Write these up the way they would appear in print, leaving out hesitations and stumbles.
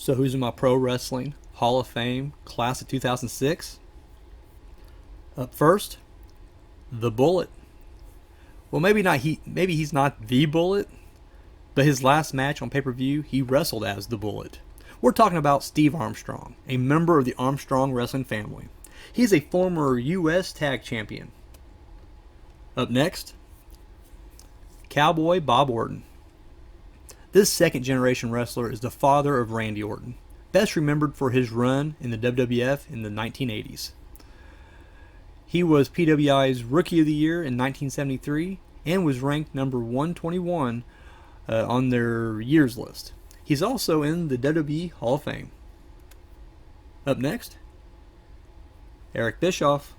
So who's in my pro wrestling Hall of Fame class of 2006? Up first, the Bullet. Well, maybe he's not the Bullet, but his last match on pay-per-view, he wrestled as the Bullet. We're talking about Steve Armstrong, a member of the Armstrong wrestling family. He's a former U.S. Tag Champion. Up next, Cowboy Bob Orton. This second-generation wrestler is the father of Randy Orton, best remembered for his run in the WWF in the 1980s. He was PWI's Rookie of the Year in 1973 and was ranked number 121 on their years list. He's also in the WWE Hall of Fame. Up next, Eric Bischoff.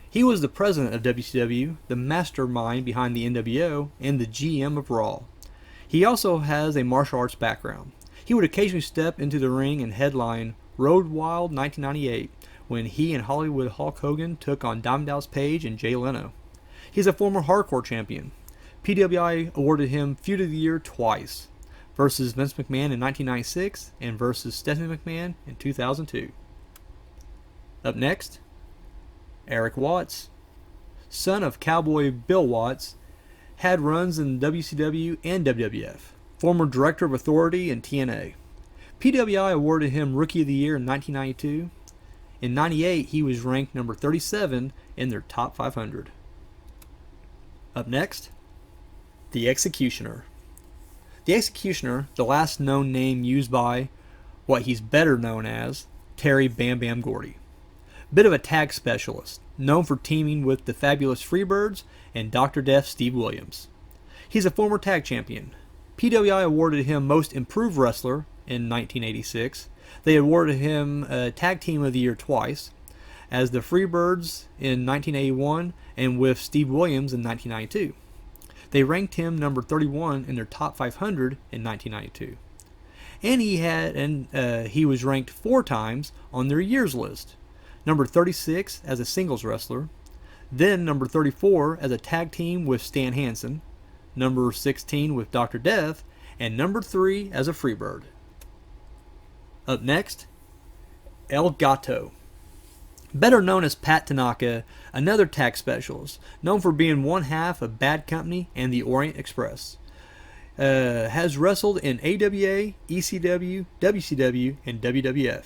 He was the president of WCW, the mastermind behind the NWO, and the GM of Raw. He also has a martial arts background. He would occasionally step into the ring and headline Road Wild 1998 when he and Hollywood Hulk Hogan took on Diamond Dallas Page and Jay Leno. He's a former hardcore champion. PWI awarded him Feud of the Year twice, versus Vince McMahon in 1996 and versus Stephanie McMahon in 2002. Up next, Eric Watts. Son of Cowboy Bill Watts, had runs in WCW and WWF. Former Director of Authority in TNA. PWI awarded him Rookie of the Year in 1992. In 98, he was ranked number 37 in their top 500. Up next, The Executioner. The Executioner, the last known name used by what he's better known as, Terry Bam Bam Gordy. Bit of a tag specialist, known for teaming with the Fabulous Freebirds and Dr. Death Steve Williams. He's a former tag champion. PWI awarded him Most Improved Wrestler in 1986. They awarded him Tag Team of the Year twice, as the Freebirds in 1981 and with Steve Williams in 1992. They ranked him number 31 in their top 500 in 1992. And he was ranked 4 times on their years list. Number 36 as a singles wrestler, then number 34 as a tag team with Stan Hansen, number 16 with Dr. Death, and number 3 as a Freebird. Up next, El Gato. Better known as Pat Tanaka, another tag specialist, known for being one half of Bad Company and the Orient Express. Has wrestled in AWA, ECW, WCW, and WWF.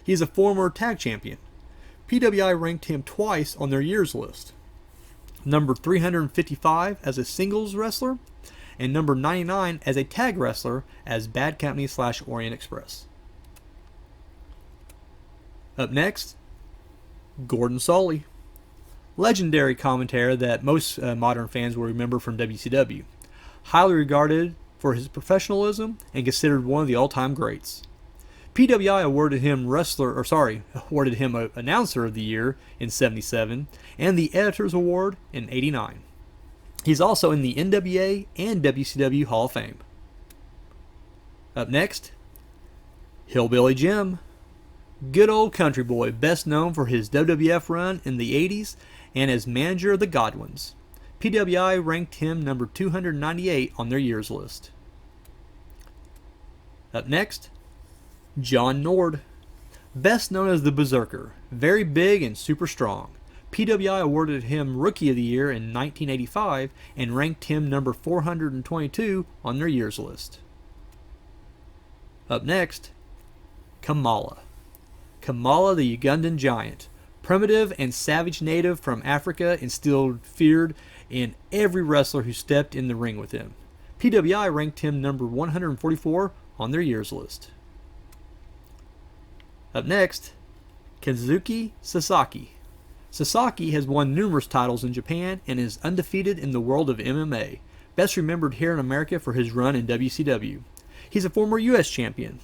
He is a former tag champion. PWI ranked him twice on their years list. Number 355 as a singles wrestler, and number 99 as a tag wrestler as Bad Company / Orient Express. Up next, Gordon Solie. Legendary commentator that most modern fans will remember from WCW. Highly regarded for his professionalism and considered one of the all-time greats. PWI awarded him Announcer of the Year in 77 and the Editor's Award in 89. He's also in the NWA and WCW Hall of Fame. Up next, Hillbilly Jim. Good old country boy, best known for his WWF run in the 80s and as manager of the Godwins. PWI ranked him number 298 on their years list. Up next, John Nord. Best known as the Berserker, very big and super strong. PWI awarded him Rookie of the Year in 1985 and ranked him number 422 on their years list. Up next, Kamala. Kamala the Ugandan Giant. Primitive and savage native from Africa, instilled fear in every wrestler who stepped in the ring with him. PWI ranked him number 144 on their years list. Up next, Kazuki Sasaki. Sasaki has won numerous titles in Japan and is undefeated in the world of MMA, best remembered here in America for his run in WCW. He's a former U.S. champion.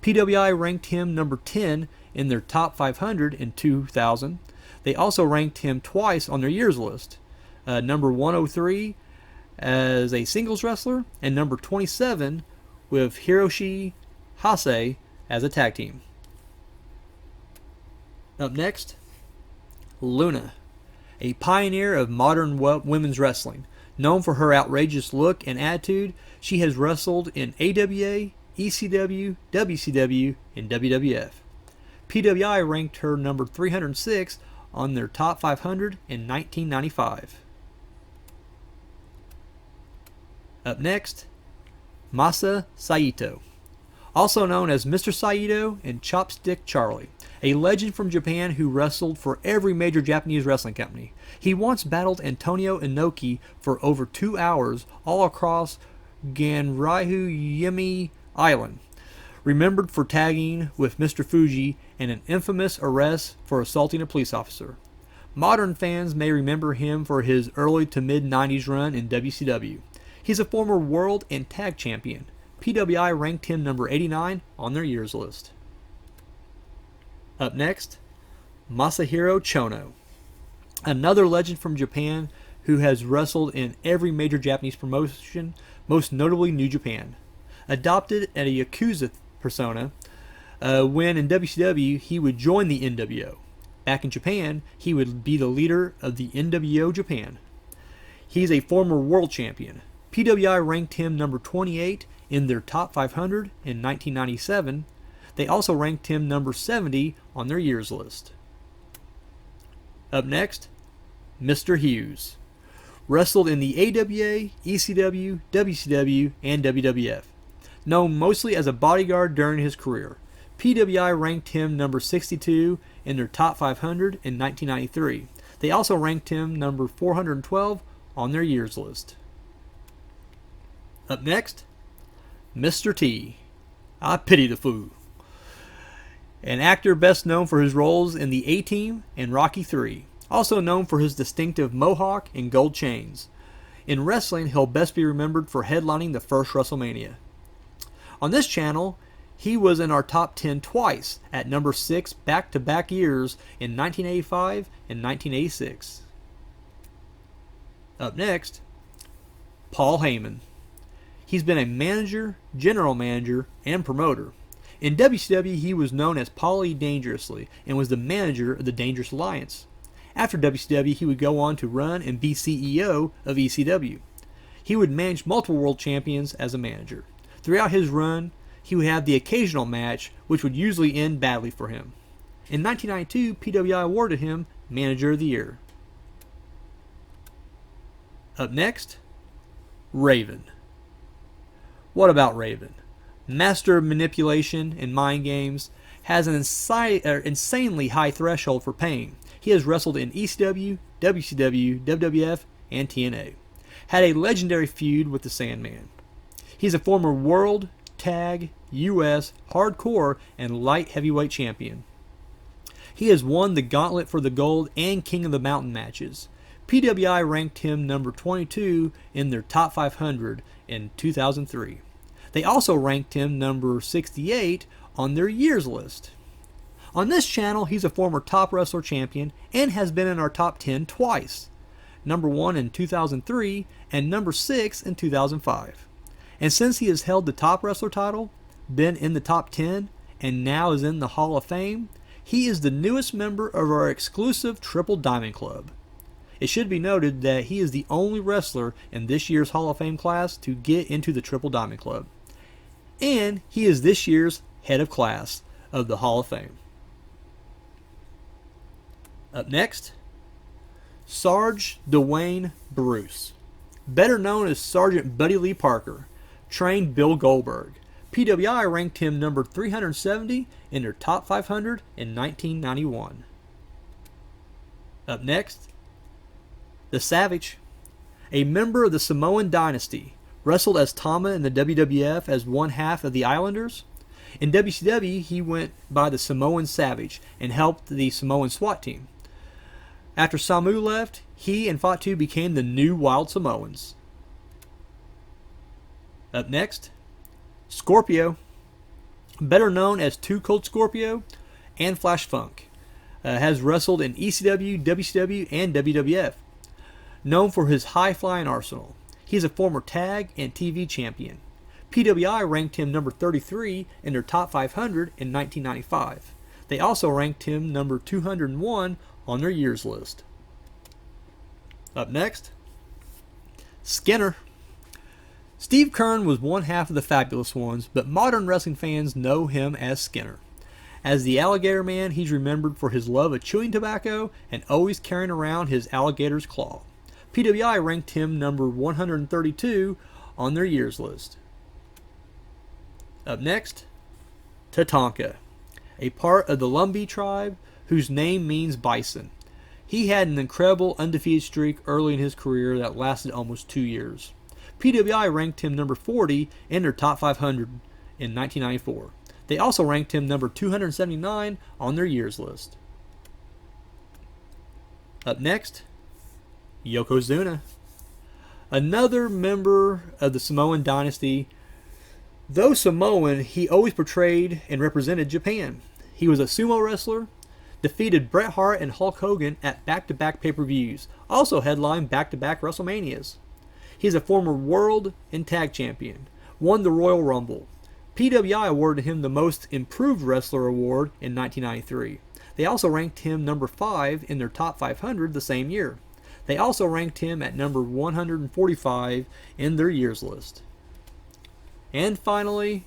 PWI ranked him number 10 in their top 500 in 2000. They also ranked him twice on their years list, number 103 as a singles wrestler and number 27 with Hiroshi Hase as a tag team. Up next, Luna, a pioneer of modern women's wrestling. Known for her outrageous look and attitude, she has wrestled in AWA, ECW, WCW, and WWF. PWI ranked her number 306 on their top 500 in 1995. Up next, Masa Saito, also known as Mr. Saito and Chopstick Charlie, a legend from Japan who wrestled for every major Japanese wrestling company. He once battled Antonio Inoki for over 2 hours all across Ganryu Island, remembered for tagging with Mr. Fuji and an infamous arrest for assaulting a police officer. Modern fans may remember him for his early to mid-90s run in WCW. He's a former world and tag champion. PWI ranked him number 89 on their years list. Up next, Masahiro Chono, another legend from Japan who has wrestled in every major Japanese promotion, most notably New Japan. Adopted at a Yakuza persona, when in WCW he would join the NWO. Back in Japan, he would be the leader of the NWO Japan. He's a former world champion. PWI ranked him number 28 in their top 500 in 1997. They also ranked him number 70 on their years list. Up next, Mr. Hughes. Wrestled in the AWA, ECW, WCW, and WWF. Known mostly as a bodyguard during his career. PWI ranked him number 62 in their top 500 in 1993. They also ranked him number 412 on their years list. Up next, Mr. T. I pity the fool. An actor best known for his roles in the A-Team and Rocky III. Also known for his distinctive mohawk and gold chains. In wrestling, he'll best be remembered for headlining the first WrestleMania. On this channel, he was in our top 10 twice at number 6 back-to-back years in 1985 and 1986. Up next, Paul Heyman. He's been a manager, general manager, and promoter. In WCW, he was known as Paulie Dangerously and was the manager of the Dangerous Alliance. After WCW, he would go on to run and be CEO of ECW. He would manage multiple world champions as a manager. Throughout his run, he would have the occasional match, which would usually end badly for him. In 1992, PWI awarded him Manager of the Year. Up next, Raven. What about Raven? Master of manipulation and mind games, has an insanely high threshold for pain. He has wrestled in ECW, WCW, WWF, and TNA. Had a legendary feud with the Sandman. He's a former world, tag, US, hardcore, and light heavyweight champion. He has won the Gauntlet for the Gold and King of the Mountain matches. PWI ranked him number 22 in their top 500 in 2003. They also ranked him number 68 on their years list. On this channel, he's a former Top Wrestler champion and has been in our top 10 twice. Number 1 in 2003 and number 6 in 2005. And since he has held the Top Wrestler title, been in the top 10, and now is in the Hall of Fame, he is the newest member of our exclusive Triple Diamond Club. It should be noted that he is the only wrestler in this year's Hall of Fame class to get into the Triple Diamond Club. And he is this year's head of class of the Hall of Fame. Up next, Sarge Dwayne Bruce, better known as Sergeant Buddy Lee Parker, trained Bill Goldberg. PWI ranked him number 370 in their top 500 in 1991. Up next, The Savage, a member of the Samoan dynasty, wrestled as Tama in the WWF as one half of the Islanders. In WCW, he went by the Samoan Savage and helped the Samoan SWAT team. After Samu left, he and Fatu became the new Wild Samoans. Up next, Scorpio, better known as Too Cold Scorpio and Flash Funk, has wrestled in ECW, WCW, and WWF. Known for his high-flying arsenal, he is a former tag and TV champion. PWI ranked him number 33 in their top 500 in 1995. They also ranked him number 201 on their years list. Up next, Skinner. Steve Keirn was one half of the Fabulous Ones, but modern wrestling fans know him as Skinner. As the Alligator Man, he's remembered for his love of chewing tobacco and always carrying around his alligator's claw. PWI ranked him number 132 on their years list. Up next, Tatanka, a part of the Lumbee tribe whose name means bison. He had an incredible undefeated streak early in his career that lasted almost 2 years. PWI ranked him number 40 in their top 500 in 1994. They also ranked him number 279 on their years list. Up next, Yokozuna, another member of the Samoan dynasty. Though Samoan, he always portrayed and represented Japan. He was a sumo wrestler, defeated Bret Hart and Hulk Hogan at back-to-back pay-per-views, also headlined back-to-back WrestleManias. He's a former world and tag champion, won the Royal Rumble. PWI awarded him the Most Improved Wrestler award in 1993. They also ranked him number 5 in their top 500 the same year. They also ranked him at number 145 in their years list. And finally,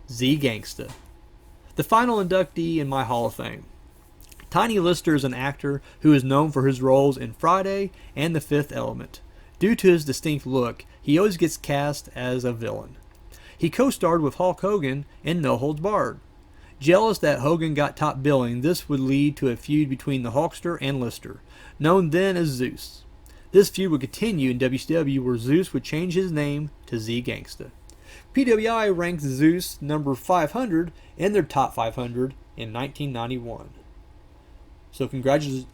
Z Gangsta, the final inductee in my Hall of Fame. Tiny Lister is an actor who is known for his roles in Friday and The Fifth Element. Due to his distinct look, he always gets cast as a villain. He co-starred with Hulk Hogan in No Holds Barred. Jealous that Hogan got top billing, this would lead to a feud between the Hulkster and Lister, known then as Zeus. This feud would continue in WCW, where Zeus would change his name to Z Gangsta. PWI ranked Zeus number 500 in their top 500 in 1991. So congratulations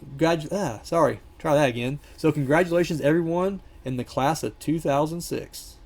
everyone in the class of 2006.